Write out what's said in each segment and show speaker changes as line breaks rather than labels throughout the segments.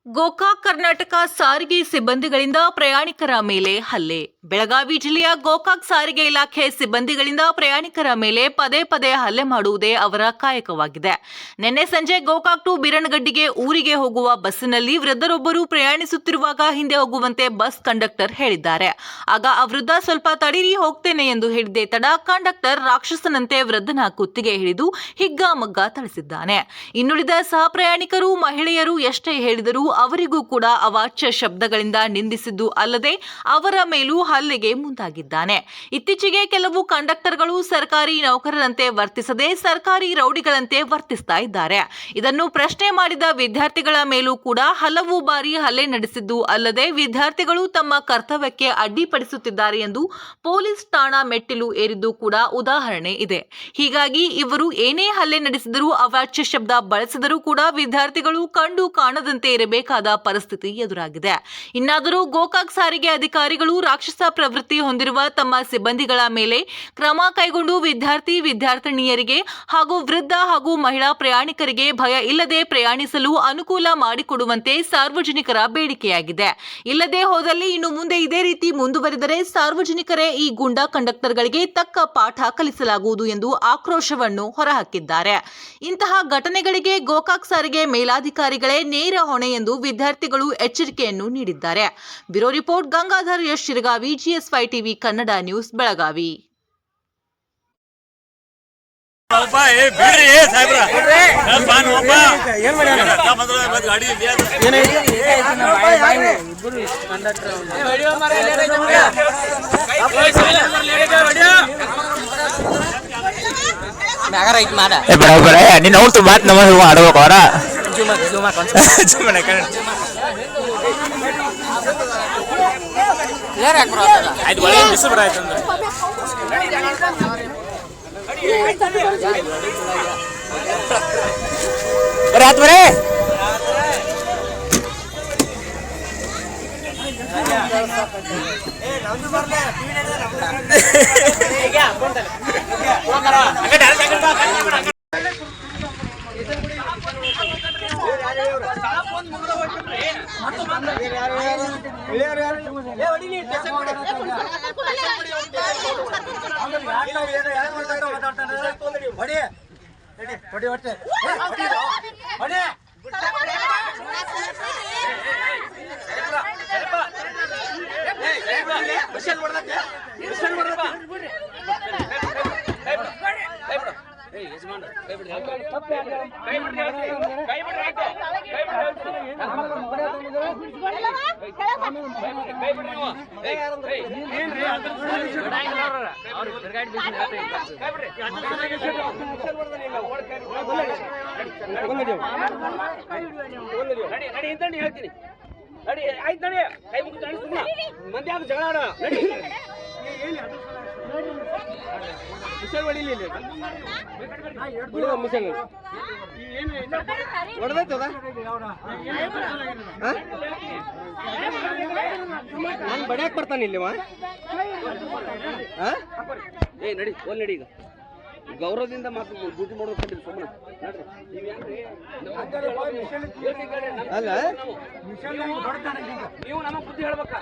ಗೋಕಾಕ್ ಕರ್ನಾಟಕ ಸಾರಿಗೆ ಸಿಬ್ಬಂದಿಗಳಿಂದ ಪ್ರಯಾಣಿಕರ ಮೇಲೆ ಹಲ್ಲೆ. ಬೆಳಗಾವಿ ಜಿಲ್ಲೆಯ ಗೋಕಾಕ್ ಸಾರಿಗೆ ಇಲಾಖೆ ಸಿಬ್ಬಂದಿಗಳಿಂದ ಪ್ರಯಾಣಿಕರ ಮೇಲೆ ಪದೇ ಪದೇ ಹಲ್ಲೆ ಮಾಡುವುದೇ ಅವರ ಕಾಯಕವಾಗಿದೆ. ನಿನ್ನೆ ಸಂಜೆ ಗೋಕಾಕ್ ಟು ಬೀರನಗಡ್ಡಿಗೆ ಊರಿಗೆ ಹೋಗುವ ಬಸ್ಸಿನಲ್ಲಿ ವೃದ್ಧರೊಬ್ಬರು ಪ್ರಯಾಣಿಸುತ್ತಿರುವಾಗ ಹಿಂದೆ ಹೋಗುವಂತೆ ಬಸ್ ಕಂಡಕ್ಟರ್ ಹೇಳಿದ್ದಾರೆ. ಆಗ ಆ ವೃದ್ಧ ಸ್ವಲ್ಪ ತಡೀರಿ ಹೋಗ್ತೇನೆ ಎಂದು ಹೇಳಿದ್ದೇ ತಡ ಕಂಡಕ್ಟರ್ ರಾಕ್ಷಸನಂತೆ ವೃದ್ಧನ ಕುತ್ತಿಗೆ ಹಿಡಿದು ಹಿಗ್ಗಾಮಗ್ಗ ಥಳಿಸಿದ್ದಾನೆ. ಇನ್ನುಳಿದ ಸಹ ಪ್ರಯಾಣಿಕರು ಮಹಿಳೆಯರು ಎಷ್ಟೇ ಹೇಳಿದರೂ ಅವರಿಗೂ ಕೂಡ ಅವಾಚ್ಯ ಶಬ್ದಗಳಿಂದ ನಿಂದಿಸಿದ್ದು ಅಲ್ಲದೆ ಅವರ ಮೇಲೂ ಹಲ್ಲೆಗೆ ಮುಂದಾಗಿದ್ದಾನೆ. ಇತ್ತೀಚೆಗೆ ಕೆಲವು ಕಂಡಕ್ಟರ್ಗಳು ಸರ್ಕಾರಿ ನೌಕರರಂತೆ ವರ್ತಿಸದೆ ಸರ್ಕಾರಿ ರೌಡಿಗಳಂತೆ ವರ್ತಿಸ್ತಾ ಇದ್ದಾರೆ. ಇದನ್ನು ಪ್ರಶ್ನೆ ಮಾಡಿದ ವಿದ್ಯಾರ್ಥಿಗಳ ಮೇಲೂ ಕೂಡ ಹಲವು ಬಾರಿ ಹಲ್ಲೆ ನಡೆಸಿದ್ದು ಅಲ್ಲದೆ ವಿದ್ಯಾರ್ಥಿಗಳು ತಮ್ಮ ಕರ್ತವ್ಯಕ್ಕೆ ಅಡ್ಡಿಪಡಿಸುತ್ತಿದ್ದಾರೆ ಎಂದು ಪೊಲೀಸ್ ಠಾಣಾ ಮೆಟ್ಟಿಲು ಏರಿದ್ದು ಕೂಡ ಉದಾಹರಣೆ ಇದೆ. ಹೀಗಾಗಿ ಇವರು ಏನೇ ಹಲ್ಲೆ ನಡೆಸಿದರೂ ಅವಾಚ್ಯ ಶಬ್ದ ಬಳಸಿದರೂ ಕೂಡ ವಿದ್ಯಾರ್ಥಿಗಳು ಕಂಡು ಕಾಣದಂತೆ ಇರಬೇಕಾದ ಪರಿಸ್ಥಿತಿ ಎದುರಾಗಿದೆ. ಇನ್ನಾದರೂ ಗೋಕಾಕ್ ಸಾರಿಗೆ ಅಧಿಕಾರಿಗಳು ರಾಕ್ಷಸ ಪ್ರವೃತ್ತಿ ಹೊಂದಿರುವ ತಮ್ಮ ಸಿಬ್ಬಂದಿಗಳ ಮೇಲೆ ಕ್ರಮ ಕೈಗೊಂಡು ವಿದ್ಯಾರ್ಥಿನಿಯರಿಗೆ ಹಾಗೂ ವೃದ್ಧ ಹಾಗೂ ಮಹಿಳಾ ಪ್ರಯಾಣಿಕರಿಗೆ ಭಯ ಇಲ್ಲದೆ ಪ್ರಯಾಣಿಸಲು ಅನುಕೂಲ ಮಾಡಿಕೊಡುವಂತೆ ಸಾರ್ವಜನಿಕರ ಬೇಡಿಕೆಯಾಗಿದೆ. ಇಲ್ಲದೆ ಹೋದಲ್ಲಿ ಇನ್ನು ಮುಂದೆ ಇದೇ ರೀತಿ ಮುಂದುವರಿದರೆ ಸಾರ್ವಜನಿಕರೇ ಈ ಗೂಂಡಾ ಕಂಡಕ್ಟರ್ಗಳಿಗೆ ತಕ್ಕ ಪಾಠ ಕಲಿಸಲಾಗುವುದು ಎಂದು ಆಕ್ರೋಶವನ್ನು ಹೊರಹಾಕಿದ್ದಾರೆ. ಇಂತಹ ಘಟನೆಗಳಿಗೆ ಗೋಕಾಕ್ ಸಾರಿಗೆ ಮೇಲಾಧಿಕಾರಿಗಳೇ ನೇರ ಹೊಣೆ ಎಂದು ವಿದ್ಯಾರ್ಥಿಗಳು ಎಚ್ಚರಿಕೆಯನ್ನು ನೀಡಿದ್ದಾರೆ. Bureau report Gangadhar S Shiragavi, GS5 TV Kannada news, Belagavi.
ನೀನು ನೋಡ್ತು ಮಾತು ನಮ್ಮ ಆಡ್ಬೇಕು ಅವರ ರಾತ್ ಬರೇ
ಹೇಳ್ತೀನಿ ನಡಿ ಆಯ್ತು ನಡಿ ಕೈ ಮುಗಿದು ಮಂದಿ ಆಗ ಜಗಳ ಆಡ ನಡಿ ಮಿಷನ್ ಹೊಡಿಲಿ ಮಿಷನ್ ಹೊಡೆದೈತದ ನಾನು ಬಡಿಯಾಕ ಬರ್ತಾನೆ ಇಲ್ಲಿ ಏ ನಡಿ ಒಂದ್ ನಡಿ ಈಗ ಗೌರವದಿಂದ ಮಾತು ಡ್ಯೂಟಿ ಮಾಡೋದು ಕಂಡಿಲ್ಲ ಸುಮ್ಮನೆ ಅಲ್ಲ ನೀವು ನಮಗೆ ಬುದ್ಧಿ ಹೇಳ್ಬೇಕ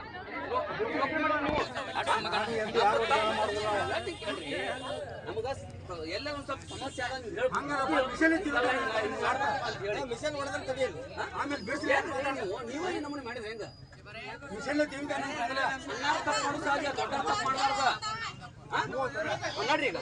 ನಮಗ ಎಲ್ಲ ಒಂದ್ ಸ್ವಲ್ಪ ಸಮಸ್ಯೆ ಆದ ನೀವೇ ನಮ್ಮನೆ ಮಾಡಿದ್ರೆ ಹೆಂಗ ದೊಡ್ಡ ತಪ್ಪು ಮಾಡಬಾರ್ದ ನೋಡ್ರಿ ಈಗ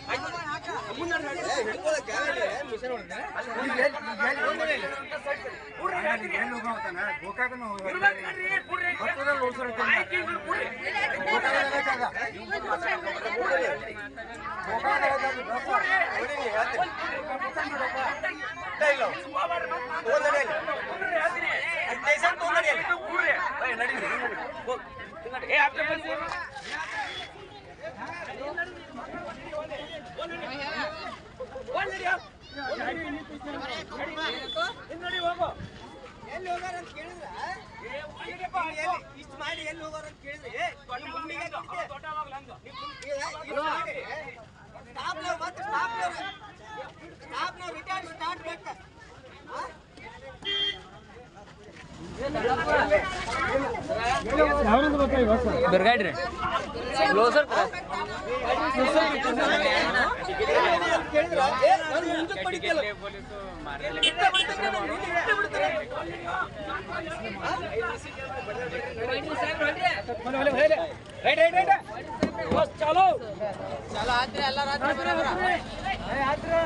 ಬೆರ್ಗಾಡ್ರಿ
ಚಲೋ ಆತ್ರಿ ಎಲ್ಲ ರಾತ್ರಿ